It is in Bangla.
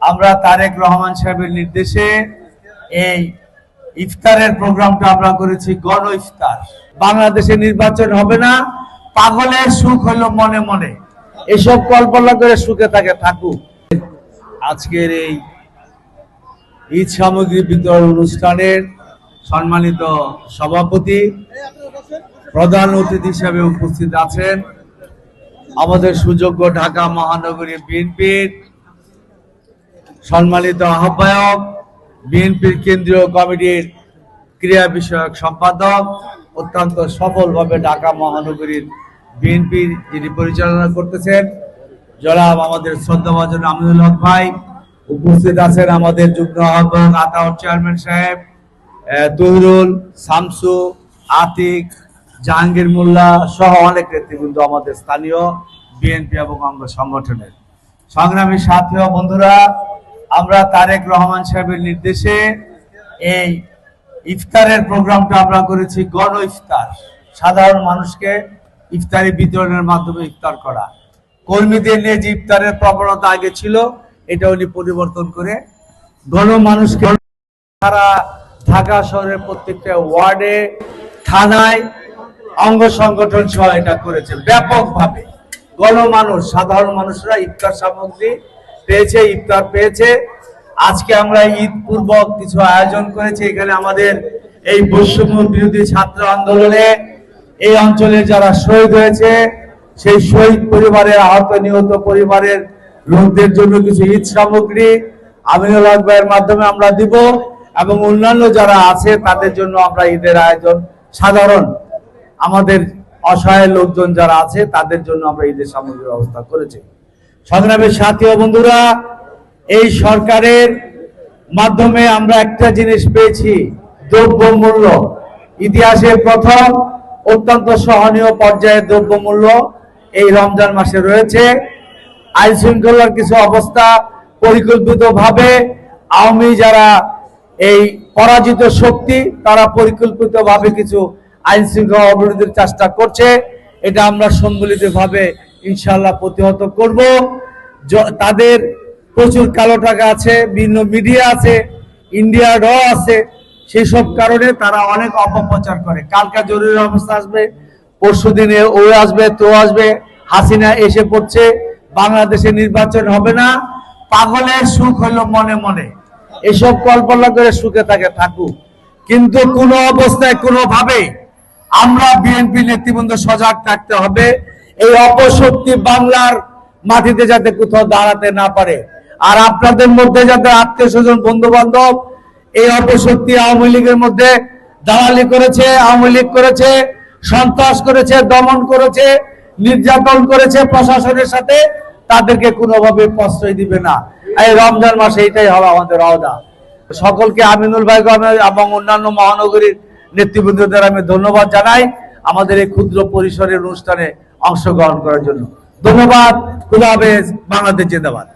আমরা তারেক রহমান সাহেবের নির্দেশে এই ইফতারের প্রোগ্রামটা আমরা করেছি গণ ইফতার। বাংলাদেশে নির্বাচন হবে না, পাগলের সুখ হলো মনে মনে, এসব কল্পনা করে সুখে থাকে থাকুক। আজকের এই ঈদ সামগ্রী বিতরণ অনুষ্ঠানের সম্মানিত সভাপতি, প্রধান অতিথি হিসেবে উপস্থিত আছেন আমাদের সুযোগ্য ঢাকা মহানগরী বিএনপির সম্মানিত আহ্বায়ক, বিএনপির কেন্দ্রীয় কমিটির ক্রীড়া বিষয়ক সম্পাদক, অত্যন্ত সফলভাবে ঢাকা মহানগরীর বিএনপির যিনি পরিচালনা করতেছেন জনাব আমাদের শ্রদ্ধাভাজন আমিনুল হক ভাই, উপস্থিত আছেন আমাদের যুগ্ম আহ্বায়ক আতাউর চেয়ারম্যান সাহেব, তহিরুল, শামসু, আতিক, জাহাঙ্গীর মোল্লা সহ অনেক নেতৃবৃন্দ, আমাদের স্থানীয় বিএনপি এবং অঙ্গ সংগঠনের সংগ্রামী সাথী ও বন্ধুরা, আমরা তারেক রহমান সাহেবের নির্দেশে এই ইফতারের প্রোগ্রামটা আমরা করেছি গণ ইফতার। সাধারণ মানুষকে ইফতারি বিতরণের মাধ্যমে ইফতার করা। কর্মীদের নিয়ে যে ইফতারের প্রবণতা আগে ছিল, এটা উনি পরিবর্তন করে গণমানুষকে সারা ঢাকা শহরের প্রত্যেকটা ওয়ার্ডে, থানায়, অঙ্গ সংগঠন সহ এটা করেছে ব্যাপকভাবে। গণমানুষ, সাধারণ মানুষরা ইফতার সামগ্রী পেয়েছে, ইফতার পেয়েছে। আজকে আমরা ঈদ পূর্বক কিছু আয়োজন করেছি। এখানে আমাদের এই বৈষম্য বিরোধী ছাত্র আন্দোলনে এই অঞ্চলে যারা শহীদ হয়েছে, সেই শহীদ পরিবারের, আহত নিহত পরিবারের লোকদের জন্য কিছু ঈদ সামগ্রী আমিনুল হক ভাইয়ের মাধ্যমে আমরা দিব, এবং অন্যান্য যারা আছে তাদের জন্য আমরা ঈদের আয়োজন, সাধারণ আমাদের অসহায় লোকজন যারা আছে তাদের জন্য আমরা ঈদের সামগ্রীর ব্যবস্থা করেছি। সংগ্রামের সাথী ও বন্ধুরা, এই সরকারের মাধ্যমে আমরা একটা জিনিস পেয়েছি, দ্রব্যমূল্য ইতিহাসের প্রথম অত্যন্ত সহনীয় পর্যায়ে দ্রব্যমূল্য এই রমজান মাসে রয়েছে। আইন শৃঙ্খলার কিছু অবস্থা পরিকল্পিতভাবে আওয়ামী যারা এই পরাজিত শক্তি, তারা পরিকল্পিতভাবে কিছু আইন শৃঙ্খলা অবরোধের চেষ্টা করছে। এটা আমরা সম্মিলিতভাবে ইনশাআল্লাহ প্রতিহত করব। তাদের প্রচুর কালো টাকা আছে, বিভিন্ন মিডিয়া আছে, ইন্ডিয়া র আছে, সেই সব কারণে তারা অনেক অপপ্রচার করে। কালকে জরুরি অবস্থা আসবে, পরশু দিনে ও আসবে, তো আসবে, হাসিনা এসে পড়ছে, বাংলাদেশে নির্বাচন হবে না, পাগলের সুখ হলো মনে মনে, এসব কল্পনা করে সুখে থাকে থাকুক। কিন্তু কোনো অবস্থায় কোনোভাবে আমরা বিএনপি নেতৃবৃন্দ সজাগ থাকতে হবে, এই অপশক্তি বাংলার মাটিতে যাতে কোথাও দাঁড়াতে না পারে। আর আপনাদের মধ্যে যাতে আত্মীয় স্বজন, বন্ধু বান্ধব এই অপশক্তি আওয়ামী লীগের মধ্যে দালালি করেছে, আওয়ামী লীগ করেছে, সন্ত্রাস করেছে, দমন করেছে, নির্যাতন করেছে প্রশাসনের সাথে, তাদেরকে কোনোভাবে প্রশ্রয় দিবে না। এই রমজান মাসে এটাই হবে আমাদের আওদা। সকলকে, আমিনুল ভাইকে এবং অন্যান্য মহানগরীর নেতৃবৃন্দদের আমি ধন্যবাদ জানাই আমাদের এই ক্ষুদ্র পরিসরের অনুষ্ঠানে অংশগ্রহণ করার জন্য। ধন্যবাদ। খুদা হাফেজ। বাংলাদেশ জিন্দাবাদ।